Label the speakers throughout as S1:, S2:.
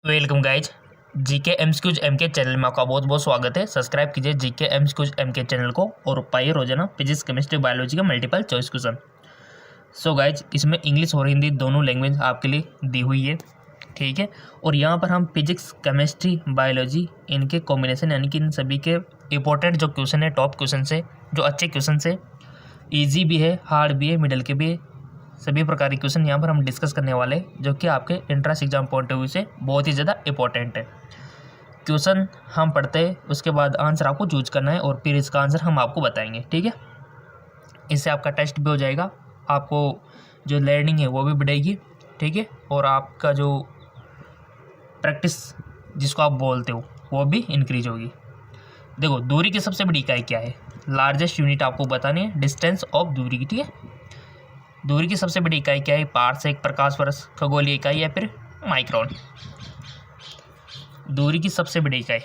S1: Welcome guys. GK MCQs MK channel में आपका बहुत बहुत स्वागत है। सब्सक्राइब कीजिए जीके एमसीक्यूज एमके चैनल को और पाइए रोजाना फिजिक्स केमिस्ट्री बायोलॉजी का multiple choice question. So guys, इसमें इंग्लिश और हिंदी दोनों लैंग्वेज आपके लिए दी हुई है, ठीक है। और यहाँ पर हम फिजिक्स केमिस्ट्री बायोलॉजी इनके कॉम्बिनेशन यानी कि इन सभी के इंपॉर्टेंट जो क्वेश्चन है, टॉप क्वेश्चन है, जो अच्छे क्वेश्चन है, ईजी भी है, हार्ड भी है, मिडल के भी है, सभी प्रकार के क्वेश्चन यहाँ पर हम डिस्कस करने वाले हैं, जो कि आपके entrance exam point of view से बहुत ही ज़्यादा इंपॉर्टेंट है। क्वेश्चन हम पढ़ते हैं, उसके बाद आंसर आपको चूज करना है और फिर इसका आंसर हम आपको बताएंगे, ठीक है। इससे आपका टेस्ट भी हो जाएगा, आपको जो लर्निंग है वो भी बढ़ेगी, ठीक है। और आपका जो प्रैक्टिस जिसको आप बोलते हो वो भी इंक्रीज होगी। देखो, दूरी की सबसे बड़ी इकाई क्या है? लार्जेस्ट यूनिट आपको बतानी है, डिस्टेंस ऑफ दूरी की, ठीक है। दूरी की सबसे बड़ी इकाई क्या है? पारसेक, प्रकाश वर्ष, खगोलीय इकाई या फिर माइक्रोन। दूरी की सबसे बड़ी इकाई।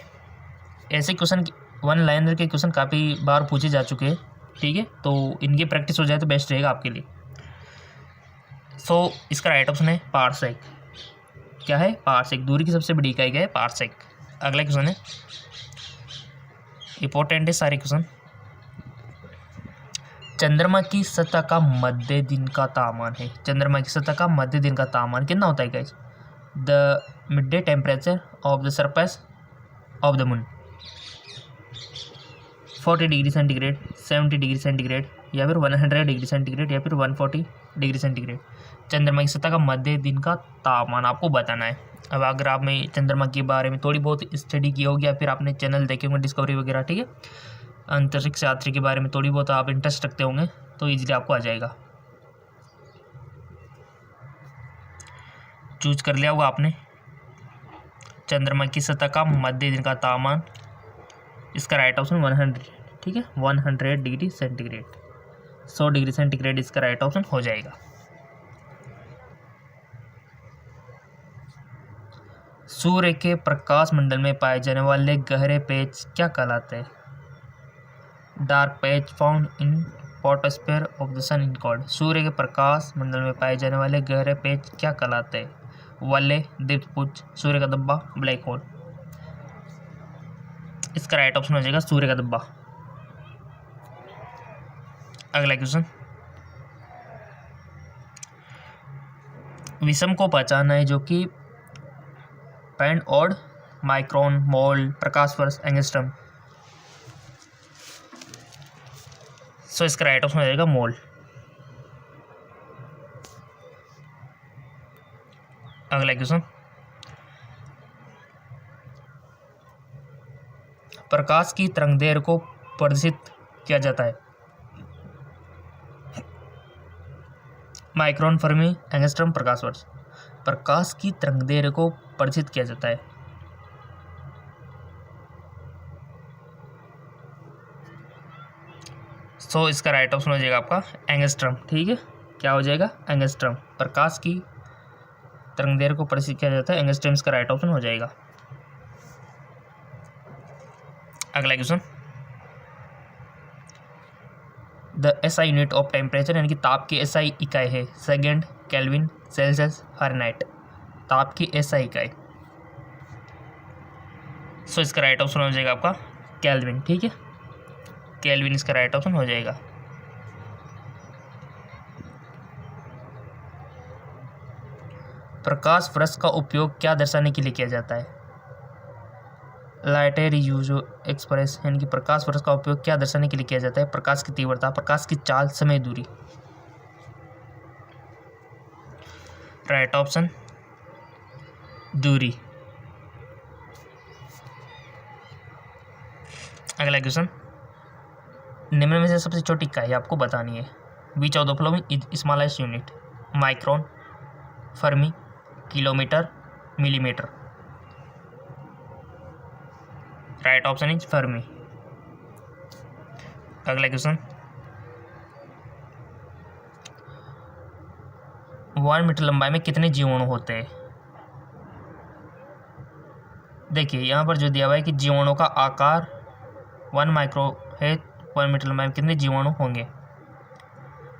S1: ऐसे क्वेश्चन, वन लाइनर के क्वेश्चन काफ़ी बार पूछे जा चुके हैं, ठीक है। तो इनकी प्रैक्टिस हो जाए तो बेस्ट रहेगा आपके लिए। सो इसका राइट ऑप्शन है पारसेक। क्या है? पारसेक। दूरी की सबसे बड़ी इकाई क्या है? पारसेक। अगला क्वेश्चन है, इंपॉर्टेंट है सारे क्वेश्चन। चंद्रमा की सतह का मध्य दिन का तापमान है। चंद्रमा की सतह का मध्य दिन का तापमान कितना होता है guys? The mid day temperature of the surface of the moon. 40 degree centigrade, 70 degree centigrade या फिर 100 डिग्री सेंटीग्रेड या फिर 140 डिग्री सेंटीग्रेड। चंद्रमा की सतह का मध्य दिन का तापमान आपको बताना है। अब अगर आपने चंद्रमा के बारे में थोड़ी बहुत स्टडी की होगी या फिर आपने चैनल देखे होंगे डिस्कवरी वगैरह, ठीक है, अंतरिक्ष यात्री के बारे में थोड़ी बहुत आप इंटरेस्ट रखते होंगे तो इजीली आपको आ जाएगा। चूज कर लिया होगा आपने चंद्रमा की सतह का मध्य दिन का तापमान। इसका राइट ऑप्शन 100, ठीक है, 100 डिग्री सेंटीग्रेड, 100 डिग्री सेंटीग्रेड इसका राइट ऑप्शन हो जाएगा। सूर्य के प्रकाश मंडल में पाए जाने वाले गहरे पेच क्या कहलाते हैं? Dark patch found in photosphere of the sun in called. सूर्य के प्रकाश मंडल में पाए जाने वाले गहरे पेच क्या कहलाते हैं? वलय, दीप्तपुंज, सूर्य का धब्बा, ब्लैक होल। इसका राइट ऑप्शन हो जाएगा सूर्य का धब्बा। अगला क्वेश्चन, विषम को पहचाना है जो कि पेंड ऑड, माइक्रोन, मोल, प्रकाश वर्ष, एंगस्ट्रम। सो इसका राइट ऑप्शन हो जाएगा मोल। अगला क्वेश्चन, प्रकाश की तरंगदैर्घ्य को प्रदर्शित किया जाता है? माइक्रोन, फर्मी, एंगस्ट्रम, प्रकाश वर्ष। प्रकाश की तरंगदैर्घ्य को प्रदर्शित किया जाता है सो इसका राइट ऑप्शन हो जाएगा आपका एंगस्ट्रम, ठीक है। क्या हो जाएगा? एंगस्ट्रम। प्रकाश की तरंगदैर्घ्य को प्रदर्शित किया जाता है, एंगस्ट्रम इसका राइट ऑप्शन हो जाएगा। अगला question, the SI unit of temperature यानी कि ताप की एसआई इकाई है? Second, kelvin, Celsius, Fahrenheit. ताप की एसआई इकाई। सो इसका राइट ऑप्शन हो जाएगा आपका केल्विन, ठीक है। केल्विन इसका राइट ऑप्शन हो जाएगा। प्रकाश वर्ष का उपयोग क्या दर्शाने के लिए किया जाता है? लाइटर यूज एक्सप्रेस यानी कि प्रकाश वर्ष का उपयोग क्या दर्शाने के लिए किया जाता है? प्रकाश की तीव्रता, प्रकाश की चाल, समय, दूरी। राइट ऑप्शन दूरी। अगला क्वेश्चन, निम्न में से सबसे छोटी इकाई आपको बतानी है। Which of the following is smallest unit? Micron, Fermi, kilometre, millimetre. Right option is Fermi. अगला क्वेश्चन, 1 मीटर लंबाई में कितने जीवाणु होते हैं? देखिए यहाँ पर जो दिया हुआ है कि जीवाणु का आकार 1 माइक्रो है, 1 मीटर लंबाई में कितने जीवाणु होंगे?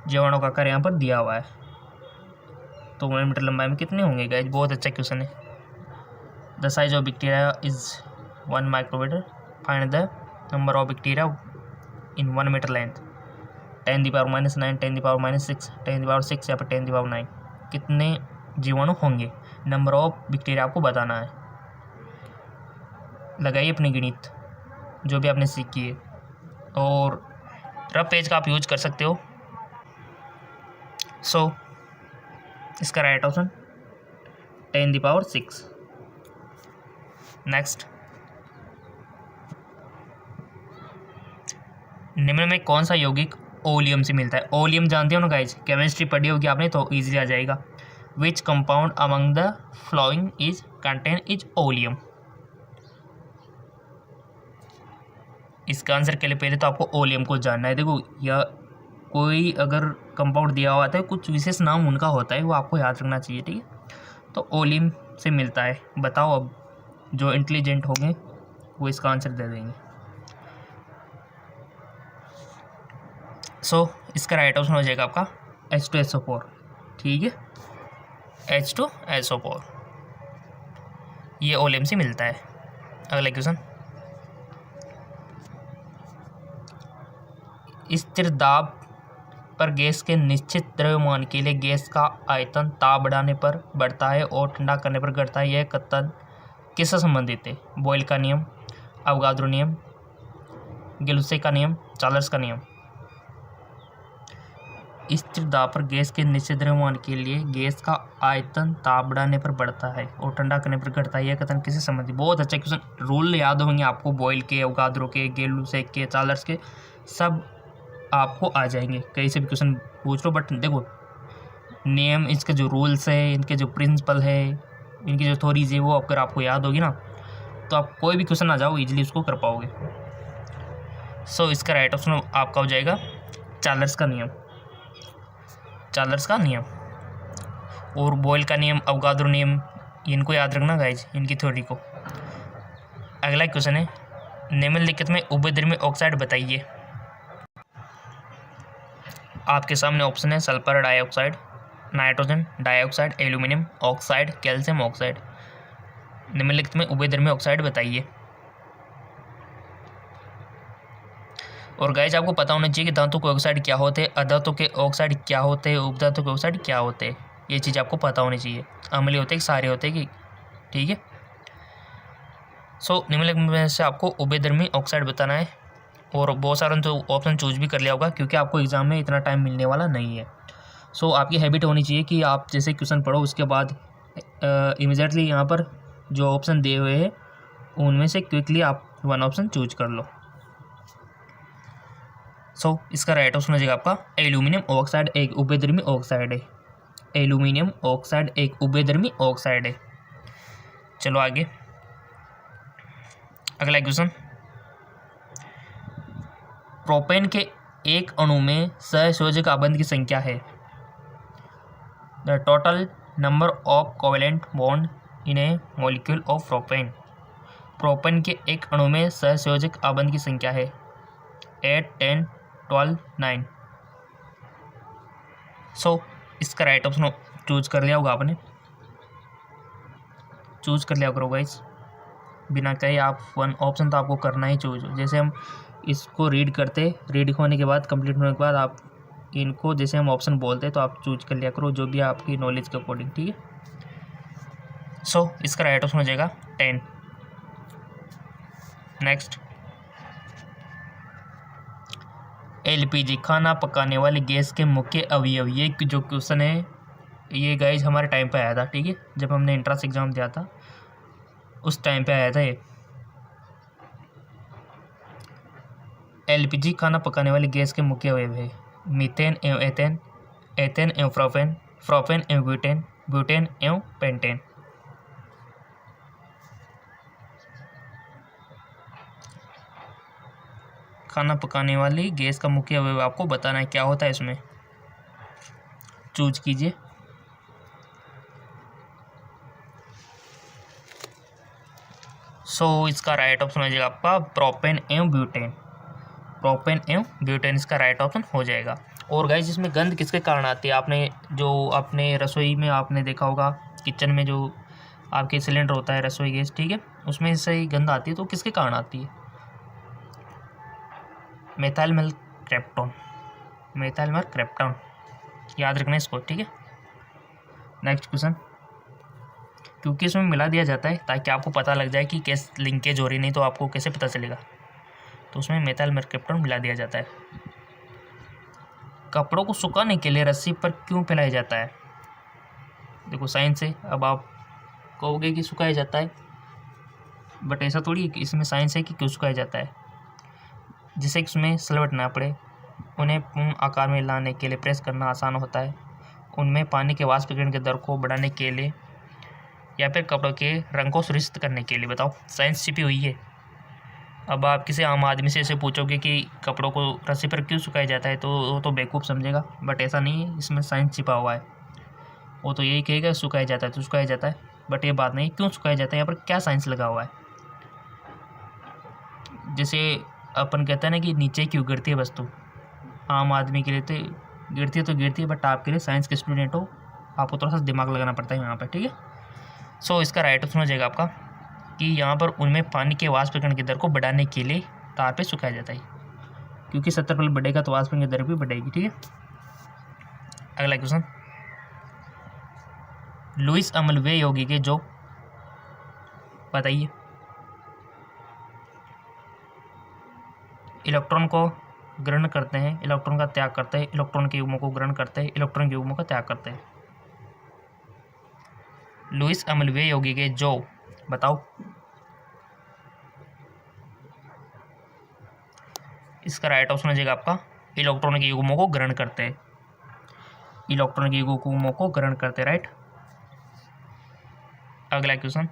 S1: जीवाणु का आकार यहाँ पर दिया हुआ है, तो 1 मीटर लंबाई में कितने होंगे गाइस? बहुत अच्छा क्वेश्चन है। The size of bacteria is 1 micrometre, find the number of bacteria in 1 metre length, 10⁻⁹, 10⁻⁶, 10⁻⁶ या फिर 10⁻⁹, कितने जीवाणु होंगे, नंबर ऑफ बैक्टीरिया आपको बताना है। लगाइए अपनी गिनती जो भी आपने सीखी है, और रफ पेज का आप यूज कर सकते हो। सो इसका राइट ऑप्शन 10⁶। नेक्स्ट, निम्न में कौन सा यौगिक ओलियम से मिलता है? ओलियम जानते हो ना गाइज, केमिस्ट्री पढ़ी होगी आपने तो इजीली आ जाएगा। Which compound among the following is contain is oleum? इसका आंसर के लिए पहले तो आपको ओलियम को जानना है। देखो, या कोई अगर कंपाउंड दिया हुआ है, कुछ विशेष नाम उनका होता है, वो आपको याद रखना चाहिए, ठीक है। तो ओलियम से मिलता है। बताओ, अब जो इंटेलिजेंट होंगे वो इसका आंसर दे देंगे। सो इसका राइट ऑप्शन हो जाएगा आपका H2SO4, ठीक है, H2SO4 ये ओलियम से मिलता है। अगला क्वेश्चन, स्थिर दाब पर गैस के निश्चित द्रव्यमान के लिए गैस का आयतन ताप बढ़ाने पर बढ़ता है और ठंडा करने पर घटता है। यह कथन किससे संबंधित है? बॉयल का नियम, अवगाद्रो नियम, गिलुसे का नियम, चार्ल्स का नियम। स्थिर दाब पर गैस के निश्चित द्रव्यमान के लिए गैस का आयतन ताप बढ़ाने पर बढ़ता है और ठंडा करने पर घटता है। यह कथन किससे संबंधित? बहुत अच्छा क्वेश्चन, रूल याद होंगे आपको, बॉयल के, अवगाद्रो के, गिलुसे के, चार्ल्स के, सब आपको आ जाएंगे। कहीं से भी क्वेश्चन पूछ लो, बट देखो नियम, इसके जो रूल्स है, इनके जो प्रिंसिपल है, इनकी जो थ्योरीज है, वो अगर आपको याद होगी ना तो आप कोई भी क्वेश्चन आ जाओ इजीली उसको कर पाओगे। सो इसका राइट ऑप्शन आपका हो जाएगा चार्ल्स का नियम, चार्ल्स का नियम। और बॉयल का नियम, अवगाद्रो नियम, इनको याद रखना गाइज, इनकी थ्योरी को। अगला क्वेश्चन है, निम्नलिखित में उभयधर्मी ऑक्साइड बताइए। आपके सामने ऑप्शन है sulphur dioxide, nitrogen dioxide, aluminium oxide, calcium oxide. निम्नलिखित में उभयधर्मी ऑक्साइड बताइए। और गाइज आपको पता होना चाहिए कि धातु के ऑक्साइड क्या होते हैं, अधातु के ऑक्साइड क्या होते हैं, उपधातु के ऑक्साइड क्या होते हैं, ये चीज़ आपको पता होनी चाहिए। अम्लीय होते हैं कि सारे होते हैं कि, ठीक है। सो निम्नलिखित में से आपको उभयधर्मी ऑक्साइड बताना है, और बहुत सारे तो ऑप्शन चूज भी कर लिया होगा क्योंकि आपको एग्जाम में इतना टाइम मिलने वाला नहीं है। सो आपकी हैबिट होनी चाहिए कि आप जैसे क्वेश्चन पढ़ो उसके बाद इमीडिएटली यहाँ पर जो ऑप्शन दिए हुए हैं उनमें से क्विकली आप वन ऑप्शन चूज कर लो। सो इसका राइट ऑप्शन हो जाएगा आपका एल्यूमिनियम ऑक्साइड एक उभयधर्मी ऑक्साइड है। एल्यूमिनियम ऑक्साइड एक उभयधर्मी ऑक्साइड है। चलो आगे, अगला क्वेश्चन, प्रोपेन के एक अणु में सहसंयोजक आबंध की संख्या है। The total number of covalent bond in A molecule of propane. Propane के एक अणु में सहसंयोजक आबंध की संख्या है 8, 10, 12, 9। सो इसका राइट ऑप्शन चूज कर लिया होगा आपने, चूज कर लिया करो गाइस, बिना कहे आप वन ऑप्शन तो आपको करना ही चूज। जैसे हम इसको रीड करते, रीड होने के बाद, कंप्लीट होने के बाद आप इनको जैसे हम ऑप्शन बोलते तो आप चूज कर लिया करो जो भी आपकी नॉलेज के अकॉर्डिंग, ठीक है। सो इसका राइट ऑप्शन हो जाएगा 10। नेक्स्ट, एलपीजी खाना पकाने वाली गैस के मुख्य अवयव। ये जो क्वेश्चन है ये गाइज हमारे टाइम पे आया था, ठीक है, जब हमने एंट्रेंस एग्जाम दिया था उस टाइम पे आया था ये। एलपीजी खाना पकाने वाली गैस के मुख्य अवयव है मीथेन एवं एथेन, एथेन एवं प्रोपेन, प्रोपेन एवं ब्यूटेन, ब्यूटेन एवं पेंटेन। खाना पकाने वाली गैस का मुख्य अवयव आपको बताना है, क्या होता है इसमें, चूज कीजिए। सो इसका राइट ऑप्शन हो जाएगा आपका प्रोपेन एवं ब्यूटेन, प्रोपेन एवं ब्यूटेन इसका राइट ऑप्शन हो जाएगा। और गाइस इसमें गंध किसके कारण आती है? आपने जो अपने रसोई में आपने देखा होगा, किचन में जो आपके सिलेंडर होता है रसोई गैस, ठीक है, उसमें से ही गंध आती है, तो किसके कारण आती है? मेथाइल मेरकैप्टोन, मेथाइल मेरकैप्टोन, याद रखना इसको, ठीक है। नेक्स्ट क्वेश्चन, क्योंकि इसमें मिला दिया जाता है ताकि आपको पता लग जाए कि कैसे लिंकेज हो रही, नहीं तो आपको कैसे पता चलेगा, तो उसमें मेथाइल मेरकैप्टोन मिला दिया जाता है। कपड़ों को सुखाने के लिए रस्सी पर क्यों फैलाया जाता है? देखो साइंस है, अब आप कहोगे कि सुखाया जाता है, बट ऐसा थोड़ी है कि इसमें साइंस है कि क्यों सुखाया जाता है। जिससे कि उसमें सलवट ना पड़े, उन्हें पूर्ण आकार में लाने के लिए प्रेस करना आसान होता है, उनमें पानी के वाष्पीकरण के दर को बढ़ाने के लिए, या फिर कपड़ों के रंग को सुनिश्चित करने के लिए। बताओ, साइंस छिपी हुई है। अब आप किसी आम आदमी से ऐसे पूछोगे कि कपड़ों को रस्सी पर क्यों सुखाया जाता है, तो वो तो बेवकूफ़ समझेगा, बट ऐसा नहीं है, इसमें साइंस छिपा हुआ है। वो तो यही कहेगा सुखाया जाता है तो सुखाया जाता है, बट ये बात नहीं क्यों सुखाया जाता है, यहाँ पर क्या साइंस लगा हुआ है। जैसे अपन कहते हैं ना कि नीचे क्यों गिरती है वस्तु, आम आदमी के लिए तो गिरती है, बट आपके लिए साइंस के स्टूडेंट हो, आपको थोड़ा सा दिमाग लगाना पड़ता है यहाँ पर, ठीक है। सो इसका राइट ऑप्शन हो जाएगा आपका कि यहाँ पर उनमें पानी के वाष्पीकरण की दर को बढ़ाने के लिए तार पे सुखाया जाता है, क्योंकि 70 बढ़ेगा तो वाष्पीकरण की दर भी बढ़ेगी, ठीक है। अगला क्वेश्चन, लुईस अमल वे यौगिक के जो, बताइए, इलेक्ट्रॉन को ग्रहण करते हैं, इलेक्ट्रॉन का त्याग करते हैं, इलेक्ट्रॉन के युग्मों को ग्रहण करते हैं, इलेक्ट्रॉन के युग्मों का त्याग करते हैं। लुईस अमल वे यौगिक के जो, बताओ। इसका राइट ऑप्शन हो जाएगा आपका इलेक्ट्रॉन के युग्मों को ग्रहण करते हैं, इलेक्ट्रॉन के युग्मों को ग्रहण करते, राइट। अगला क्वेश्चन,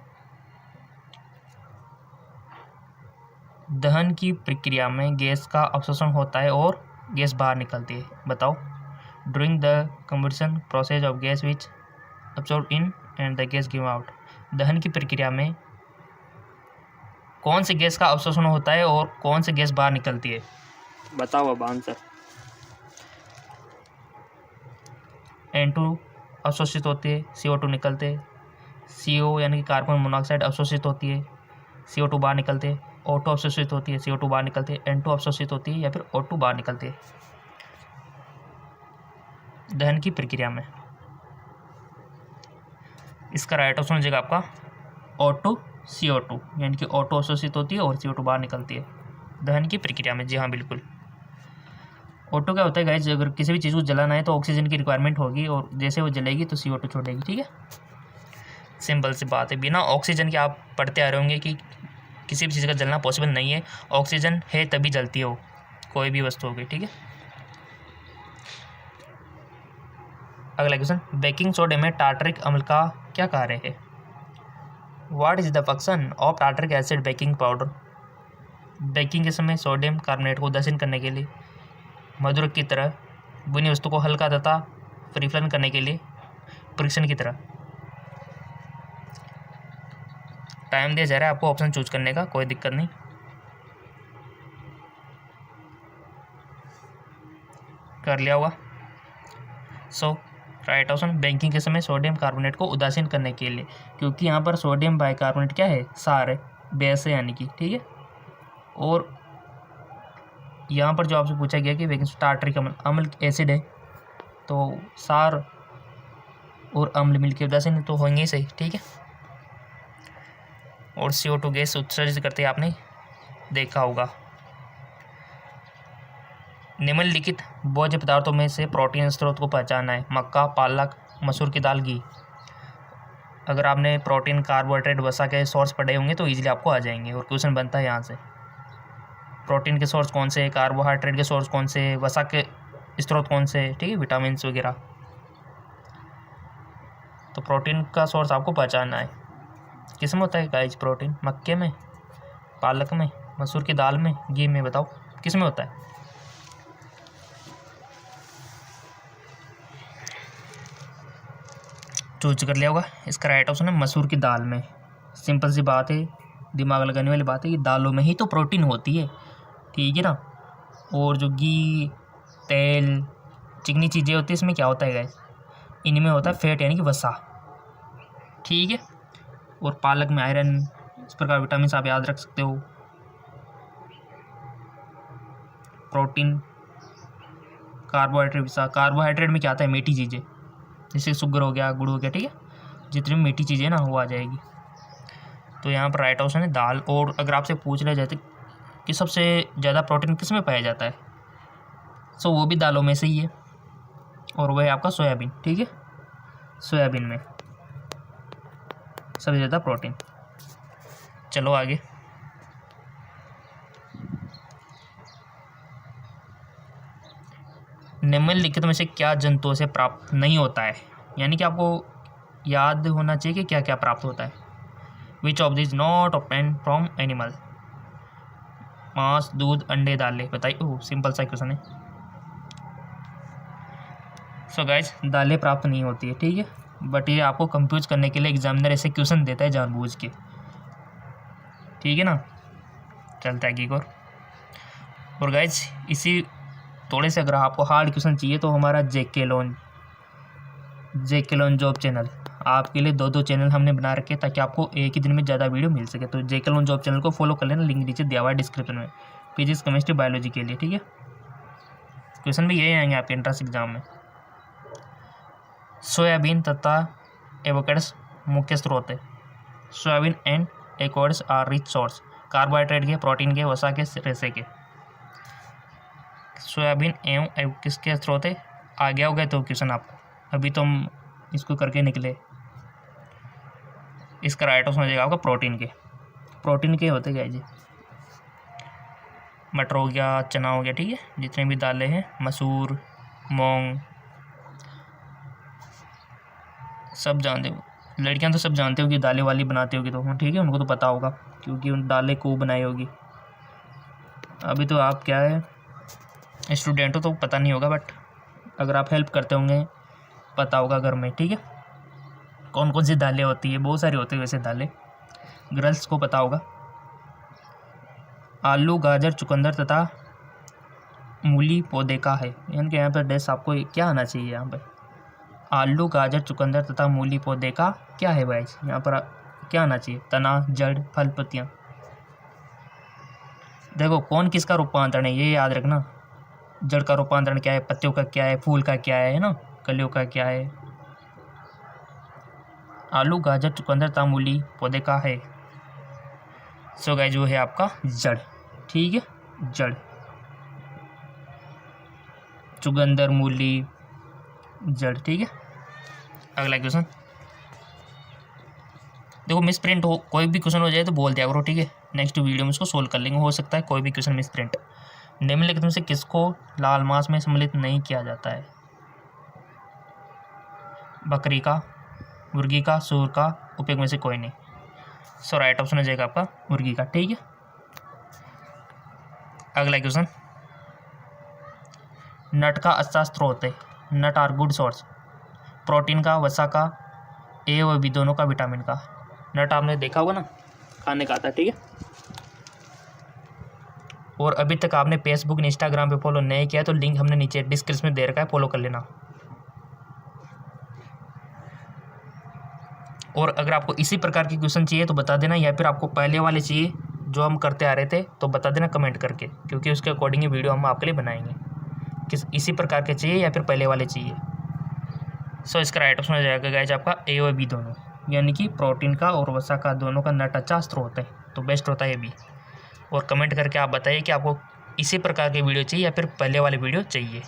S1: दहन की प्रक्रिया में गैस का अवशोषण होता है और गैस बाहर निकलती है। बताओ, during the combustion process of gas which absorb in and the gas give out. दहन की प्रक्रिया में कौन सी गैस का अवशोषण होता है और कौन सी गैस बाहर निकलती है? बताओ अब आंसर। N2 अवशोषित होती है, CO2 निकलते हैं, CO यानी कि कार्बन मोनोऑक्साइड अवशोषित होती है, CO2 बाहर निकलते हैं, O2 अवशोषित होती है, CO2 बाहर निकलते हैं, N2 अवशोषित होती है या फिर O2 बाहर निकलते हैं दहन की प्रक्रिया में। इसका राइट ऑप्शन हो जाएगा आपका O2 CO2, यानी कि O2 अवशोषित होती है और CO2 बाहर निकलती है दहन की प्रक्रिया में। जी हाँ, बिल्कुल। O2 क्या होता है गाइस, अगर किसी भी चीज़ को जलाना है तो ऑक्सीजन की रिक्वायरमेंट होगी, और जैसे वो जलेगी तो CO2 छोड़ेगी, ठीक है। सिंपल सी बात है, बिना ऑक्सीजन के आप पढ़ते आ रहे होंगे कि किसी भी चीज़ का जलना पॉसिबल नहीं है, ऑक्सीजन है तभी जलती हो कोई भी वस्तु होगी, ठीक है। अगला क्वेश्चन, बेकिंग सोडा में टार्टरिक अम्ल का क्या कार्य है? What is the function of tartaric acid baking powder? Baking के समय सोडियम कार्बोनेट को उदासीन करने के लिए, मधुरक की तरह बुनी वस्तु को हल्का तथा परिफलन करने के लिए, परीक्षण की तरह। टाइम दिया जा रहा है आपको ऑप्शन चूज करने का, कोई दिक्कत नहीं। कर लिया होगा। सो राइट ऑप्शन, बेकिंग के समय सोडियम कार्बोनेट को उदासीन करने के लिए, क्योंकि यहाँ पर सोडियम बाइकार्बोनेट क्या है, सार है, बेस है यानी कि, ठीक है। और यहाँ पर जो आपसे पूछा गया कि बेकिंग टार्टरिक अम्ल एसिड है, तो सार और अम्ल मिलकर उदासीन तो होंगे ही सही, ठीक है। और CO2 गैस उत्सर्जित करते आपने देखा होगा। निम्नलिखित भोज्य पदार्थों में से प्रोटीन स्रोत को पहचानना है। मक्का, पालक, मसूर की दाल, घी। अगर आपने प्रोटीन, कार्बोहाइड्रेट, वसा के सोर्स पढ़े होंगे तो इजीली आपको आ जाएंगे, और क्वेश्चन बनता है यहाँ से प्रोटीन के सोर्स कौन से, कार्बोहाइड्रेट के सोर्स कौन से, वसा के स्रोत कौन से, ठीक है, विटामिन वगैरह। तो प्रोटीन का सोर्स आपको पहचानना है। किस में होता है गाइस प्रोटीन? मक्के में, पालक में, मसूर की दाल में, घी में। बताओ किस में होता है? चूज कर लिया होगा। इसका राइट ऑप्शन है मसूर की दाल में। सिंपल सी बात है, दिमाग लगाने वाली बात है कि दालों में ही तो प्रोटीन होती है, ठीक है ना। और जो घी, तेल, चिकनी चीज़ें होती है, इसमें क्या होता है गाइस, इनमें होता है फैट यानी कि वसा, ठीक है। और पालक में आयरन, इस प्रकार विटामिन आप याद रख सकते हो। प्रोटीन, कार्बोहाइड्रेट में क्या आता है, मीठी चीज़ें, जैसे शुगर हो गया, गुड़ हो गया, ठीक है, जितनी भी मीठी चीज़ें ना वो आ जाएगी। तो यहाँ पर राइट ऑप्शन है दाल। और अगर आपसे पूछ लिया जाए कि सबसे ज़्यादा प्रोटीन किस में पाया जाता है, सो वो भी दालों में से ही है, और वह है आपका सोयाबीन, ठीक है, सोयाबीन में सबसे ज़्यादा प्रोटीन। चलो आगे। निम्नलिखित में से क्या जंतुओं से प्राप्त नहीं होता है, यानी कि आपको याद होना चाहिए कि क्या क्या प्राप्त होता है। Which of this not obtained from animal. मांस, दूध, अंडे, दालें, बताइए। ओह सिंपल सा क्वेश्चन है। सो गाइज दालें प्राप्त नहीं होती है, ठीक है, बट ये आपको कंफ्यूज करने के लिए एग्जामिनर ऐसे क्वेश्चन देता है जानबूझ के, ठीक है ना। चलता है आगे और गाइज इसी थोड़े से अगर आपको हार्ड क्वेश्चन चाहिए तो हमारा जेके लोन जॉब चैनल, आपके लिए 2 चैनल हमने बना रखे हैं ताकि आपको एक ही दिन में ज़्यादा वीडियो मिल सके। तो जेके लोन जॉब चैनल को फॉलो कर लेना, लिंक नीचे दिया हुआ है डिस्क्रिप्शन में, फिजिक्स, केमिस्ट्री, बायोलॉजी के लिए, ठीक है। क्वेश्चन भी यही आएंगे आपके एंट्रेंस एग्जाम में। सोयाबीन तथा एवोकाडोस मुख्य स्रोत है। Soybean and avocados are rich source, carbohydrate के, प्रोटीन के, वसा के, रेसे के। सोयाबीन एवं किसके स्रोत है, आ गया होगा तो क्वेश्चन आपको, अभी तो हम इसको करके निकले। इसका राइट ऑप्शन हो जाएगा आपका प्रोटीन के होते क्या जी, मटर हो गया, चना हो गया, ठीक है, जितने भी दालें हैं, मसूर, मूंग, सब जानते हो। लड़कियां तो सब जानते हो कि दालें वाली बनाती होगी, तो ठीक है, उनको तो पता होगा क्योंकि उन दालें को बनाई होगी। अभी तो आप क्या है स्टूडेंट हो तो पता नहीं होगा, बट अगर आप हेल्प करते होंगे पता होगा घर में, ठीक है, कौन कौन सी दालें होती है। बहुत सारी होती है वैसे दालें, गर्ल्स को पता होगा। आलू, गाजर, चुकंदर तथा मूली पौधे का है, यानी कि यहाँ पर डैश आपको क्या आना चाहिए, यहाँ पर आलू, गाजर, चुकंदर तथा मूली पौधे का क्या है भाई, यहाँ पर क्या आना चाहिए, तना, जड़, फल, पत्तियाँ। देखो कौन किसका रूपांतरण है ये याद रखना, जड़ का रूपांतरण क्या है, पत्तियों का क्या है, फूल का क्या है ना, कलियों का क्या है। आलू, गाजर, चुकंदर तथा मूली पौधे का है, सो गाइस वो है आपका जड़, ठीक है, जड़, चुकंदर, मूली, जड़, ठीक है। अगला क्वेश्चन देखो, मिस प्रिंट हो, कोई भी क्वेश्चन हो जाए तो बोल दिया करो, ठीक है, नेक्स्ट वीडियो में उसको सोल्व कर लेंगे, हो सकता है कोई भी क्वेश्चन मिस प्रिंट। निम्नलिखित में से किसको लाल मांस में सम्मिलित नहीं किया जाता है, बकरी का, मुर्गी का, सूअर का, उपयोग में से कोई नहीं। सो राइट ऑप्शन हो जाएगा आपका मुर्गी का, ठीक है। अगला क्वेश्चन, नट का अच्छा स्रोत है, नट आर गुड सोर्स, प्रोटीन का, वसा का, ए और बी दोनों का, विटामिन का। नट आपने देखा होगा ना, खाने का आता है, ठीक है। और अभी तक आपने फेसबुक, इंस्टाग्राम पे फॉलो नहीं किया तो लिंक हमने नीचे डिस्क्रिप्शन में दे रखा है, फॉलो कर लेना। और अगर आपको इसी प्रकार के क्वेश्चन चाहिए तो बता देना, या फिर आपको पहले वाले चाहिए जो हम करते आ रहे थे तो बता देना कमेंट करके, क्योंकि उसके अकॉर्डिंग ही वीडियो हम आपके लिए बनाएंगे। किस इसी प्रकार के चाहिए या फिर पहले वाले चाहिए। सो इसका राइट ऑप्शन हो जाएगा गाइस आपका ए और बी दोनों, यानी कि प्रोटीन का और वसा का दोनों का नट अच्छा स्रोत है, तो बेस्ट होता है बी। और कमेंट करके आप बताइए कि आपको इसी प्रकार के वीडियो चाहिए या फिर पहले वाले वीडियो चाहिए।